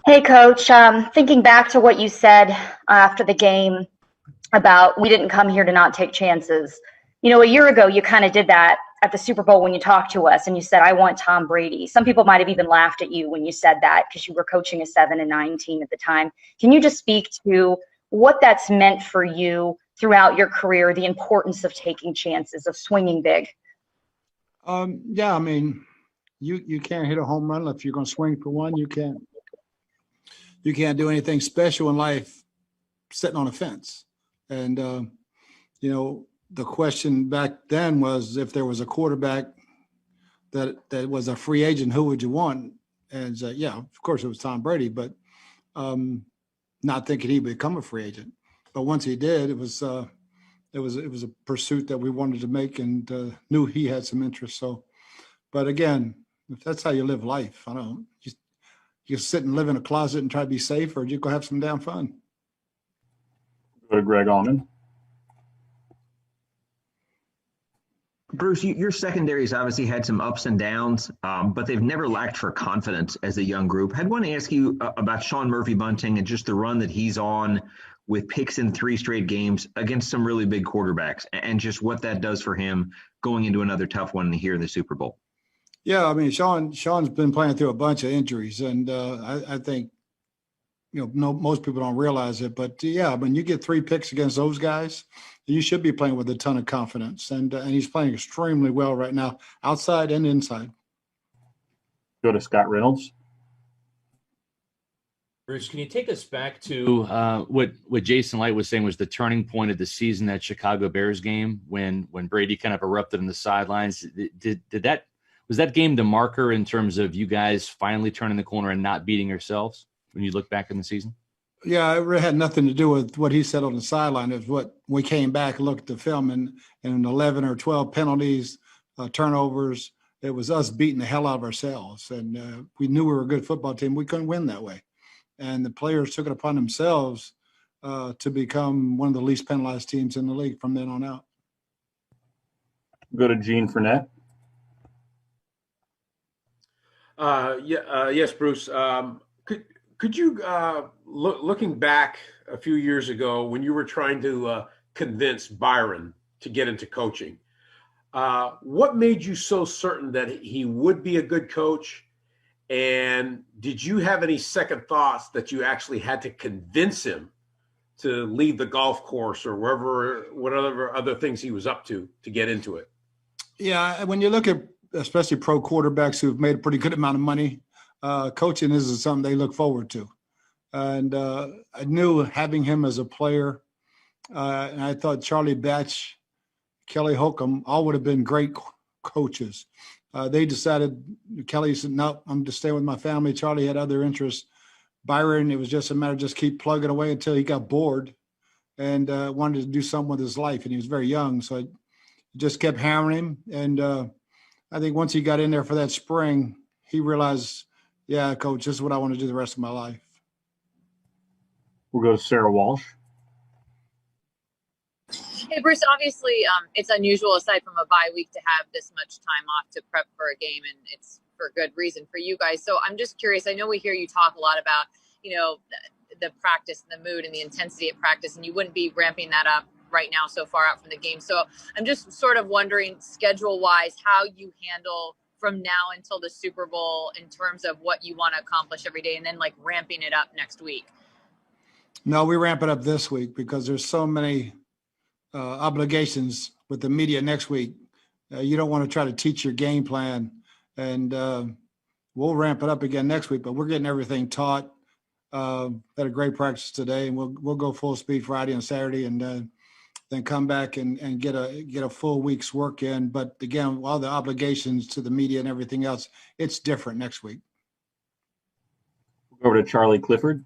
Hey, Coach. Thinking back to what you said after the game about we didn't come here to not take chances. A year ago, you kind of did that at the Super Bowl when you talked to us and you said, I want Tom Brady. Some people might have even laughed at you when you said that because you were coaching a 7-9 team at the time. Can you just speak to what that's meant for you throughout your career, the importance of taking chances, of swinging big? Yeah, I mean, you can't hit a home run if you're going to swing for one. You can't do anything special in life sitting on a fence. And the question back then was if there was a quarterback that was a free agent, who would you want? And yeah, of course it was Tom Brady, but not thinking he'd become a free agent. But once he did, it was a pursuit that we wanted to make and knew he had some interest. So, but again, if that's how you live life, I don't. You sit and live in a closet and try to be safe, or you go have some damn fun. Go to Greg Allman. Bruce, your secondary's obviously had some ups and downs, but they've never lacked for confidence as a young group. I'd want to ask you about Sean Murphy-Bunting and just the run that he's on with picks in 3 straight games against some really big quarterbacks and just what that does for him going into another tough one here in the Super Bowl. Yeah, I mean, Sean's been playing through a bunch of injuries, and I think most people don't realize it, but yeah, when you get 3 picks against those guys, you should be playing with a ton of confidence, and he's playing extremely well right now, outside and inside. Go to Scott Reynolds. Bruce, can you take us back to what Jason Light was saying was the turning point of the season, that Chicago Bears game when Brady kind of erupted on the sidelines? Was that game the marker in terms of you guys finally turning the corner and not beating yourselves when you look back in the season? Yeah, it really had nothing to do with what he said on the sideline. It was what we came back and looked at the film and 11 or 12 penalties, turnovers. It was us beating the hell out of ourselves. And we knew we were a good football team. We couldn't win that way. And the players took it upon themselves to become one of the least penalized teams in the league from then on out. Go to Gene Fournette. Yes, Bruce. Could you, looking back a few years ago when you were trying to convince Byron to get into coaching, what made you so certain that he would be a good coach? And did you have any second thoughts that you actually had to convince him to leave the golf course or whatever other things he was up to get into it? Yeah, when you look at especially pro quarterbacks who've made a pretty good amount of money, coaching is something they look forward to. And I knew having him as a player, and I thought Charlie Batch, Kelly Holcomb, all would have been great coaches. They decided, Kelly said, no, I'm just staying with my family. Charlie had other interests. Byron, it was just a matter of just keep plugging away until he got bored and wanted to do something with his life. And he was very young, so I just kept hammering him. And I think once he got in there for that spring, he realized, yeah, coach, this is what I want to do the rest of my life. We'll go to Sarah Walsh. Hey, Bruce, obviously it's unusual aside from a bye week to have this much time off to prep for a game, and it's for good reason for you guys. So I'm just curious. I know we hear you talk a lot about, the practice and the mood and the intensity of practice, and you wouldn't be ramping that up right now so far out from the game. So I'm just sort of wondering schedule-wise how you handle from now until the Super Bowl in terms of what you want to accomplish every day and then like ramping it up next week. No, we ramp it up this week because there's so many obligations with the media next week. You don't want to try to teach your game plan, and we'll ramp it up again next week, but we're getting everything taught. Had a great practice today, and we'll go full speed Friday and Saturday, and then come back and get a full week's work in. But again, all the obligations to the media and everything else, it's different next week. We'll go over to Charlie Clifford.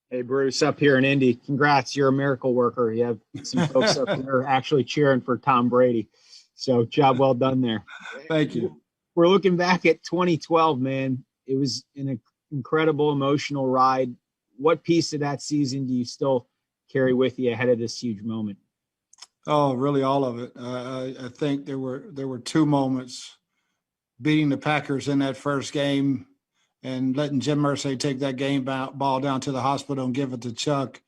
Hey, Bruce, up here in Indy. Congrats, you're a miracle worker. You have some folks up there actually cheering for Tom Brady. So job well done there. Thank you. We're looking back at 2012, man. It was an incredible emotional ride. What piece of that season do you still carry with you ahead of this huge moment? Oh, really all of it. I think there were 2 moments. Beating the Packers in that first game and letting Jim Irsay take that game ball down to the hospital and give it to Chuck,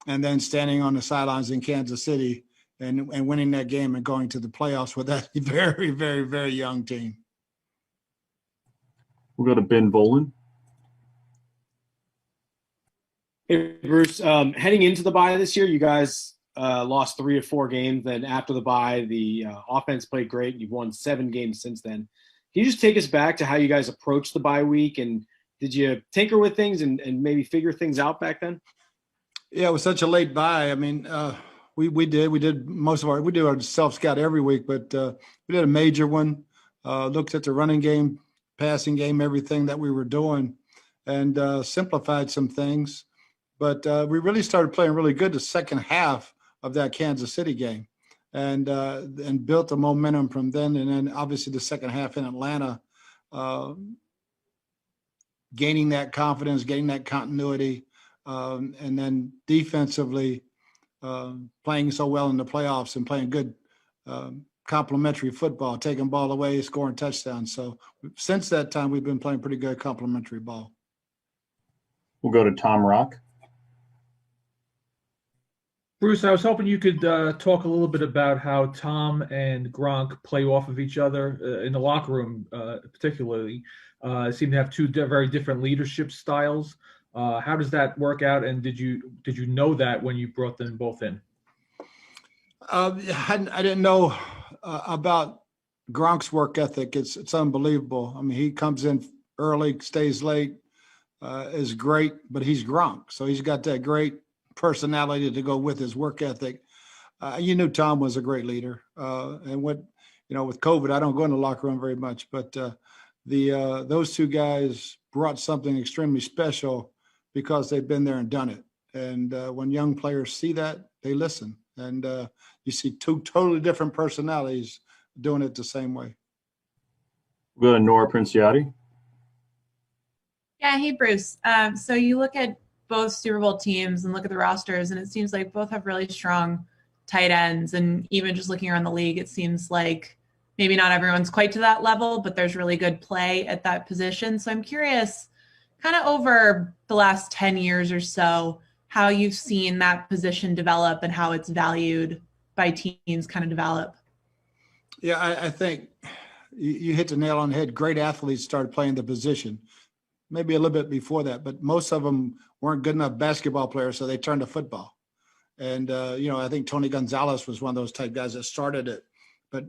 and then standing on the sidelines in Kansas City and winning that game and going to the playoffs with that very, very, very young team. We'll go to Ben Volen. Hey, Bruce. Heading into the bye this year, you guys lost 3 of 4 games. Then after the bye, the offense played great. You've won 7 games since then. Can you just take us back to how you guys approached the bye week? And did you tinker with things and maybe figure things out back then? Yeah, it was such a late bye. I mean, we did most of we do our self-scout every week, but we did a major one, looked at the running game, passing game, everything that we were doing, and simplified some things. But we really started playing really good the second half of that Kansas City game, and built the momentum from then. And then obviously the second half in Atlanta, gaining that confidence, gaining that continuity, and then defensively playing so well in the playoffs and playing good complementary football, taking ball away, scoring touchdowns. So since that time, we've been playing pretty good complementary ball. We'll go to Tom Rock. Bruce, I was hoping you could talk a little bit about how Tom and Gronk play off of each other in the locker room, particularly. Seem to have 2 very different leadership styles. How does that work out? And did you know that when you brought them both in? I didn't know about Gronk's work ethic. It's unbelievable. I mean, he comes in early, stays late, is great, but he's Gronk. So he's got that great personality to go with his work ethic. You knew Tom was a great leader. And with COVID, I don't go in the locker room very much, but those 2 guys brought something extremely special because they've been there and done it. And when young players see that, they listen. And you see 2 totally different personalities doing it the same way. We'll go to Nora Princiotti. Yeah, hey, Bruce. So you look at both Super Bowl teams and look at the rosters, and it seems like both have really strong tight ends. And even just looking around the league, it seems like maybe not everyone's quite to that level, but there's really good play at that position. So I'm curious, kind of over the last 10 years or so, how you've seen that position develop and how it's valued by teams kind of develop. Yeah, I think you hit the nail on the head. Great athletes started playing the position, maybe a little bit before that, but most of them weren't good enough basketball players, so they turned to football. And, I think Tony Gonzalez was one of those type guys that started it. But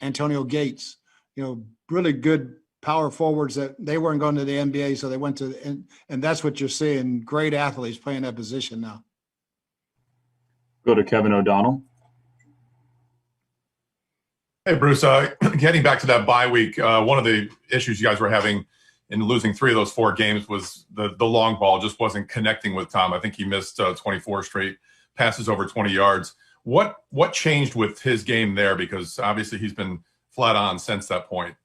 Antonio Gates, really good power forwards that they weren't going to the NBA, so they went to and that's what you're seeing, great athletes playing that position now. Go to Kevin O'Donnell. Hey, Bruce, getting back to that bye week, one of the issues you guys were having in losing 3 of those 4 games was the long ball just wasn't connecting with Tom. I think he missed 24 straight passes over 20 yards. What changed with his game there? Because obviously he's been flat on since that point.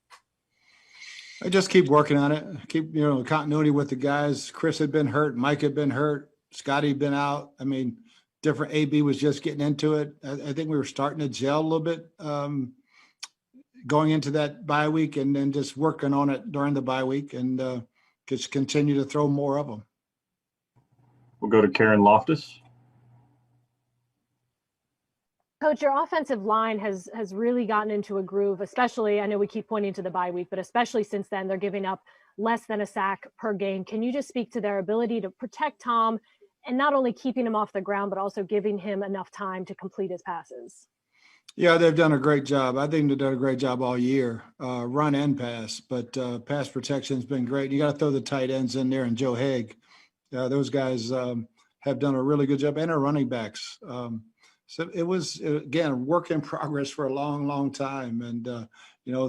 I just keep working on it. Keep, continuity with the guys. Chris had been hurt. Mike had been hurt. Scotty had been out. I mean, different. AB was just getting into it. I think we were starting to gel a little bit going into that bye week, and then just working on it during the bye week, and just continue to throw more of them. We'll go to Karen Loftus. Coach, your offensive line has really gotten into a groove, especially, I know we keep pointing to the bye week, but especially since then, they're giving up less than a sack per game. Can you just speak to their ability to protect Tom and not only keeping him off the ground, but also giving him enough time to complete his passes? Yeah, they've done a great job. I think they've done a great job all year, run and pass, but pass protection has been great. You got to throw the tight ends in there, and Joe Haig. Those guys have done a really good job, and our running backs. So it was, again, a work in progress for a long, long time. And,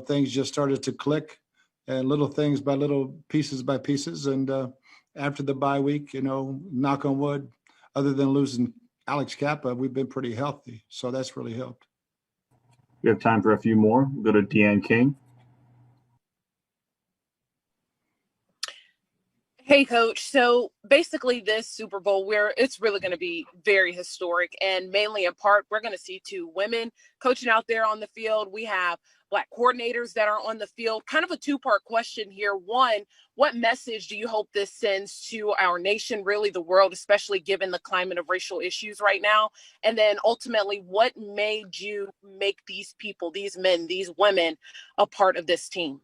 things just started to click, and little things by little, pieces by pieces. And after the bye week, knock on wood, other than losing Alex Kappa, we've been pretty healthy. So that's really helped. We have time for a few more. We'll go to Deanne King. Hey, Coach. So basically, this Super Bowl, where it's really going to be very historic, and mainly in part, we're going to see two women coaching out there on the field. We have Black coordinators that are on the field. Kind of a two-part question here. One, what message do you hope this sends to our nation, really the world, especially given the climate of racial issues right now? And then ultimately, what made you make these people, these men, these women, a part of this team?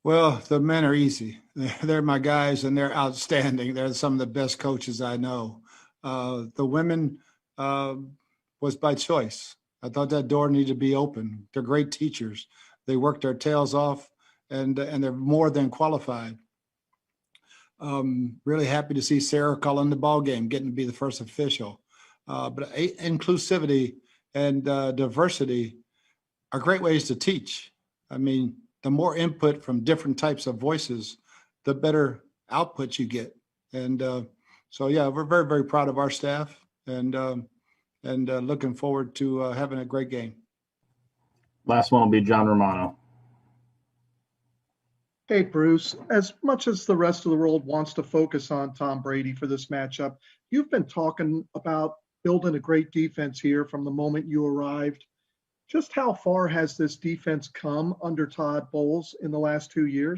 Well, the men are easy. They're my guys, and they're outstanding. They're some of the best coaches I know. The women was by choice. I thought that door needed to be open. They're great teachers. They work their tails off, and they're more than qualified. Really happy to see Sarah calling the ball game, getting to be the first official. But inclusivity and diversity are great ways to teach. I mean, the more input from different types of voices, the better output you get. And so, yeah, we're very, very proud of our staff, and looking forward to having a great game. Last one will be John Romano. Hey, Bruce, as much as the rest of the world wants to focus on Tom Brady for this matchup, you've been talking about building a great defense here from the moment you arrived. Just how far has this defense come under Todd Bowles in the last 2 years?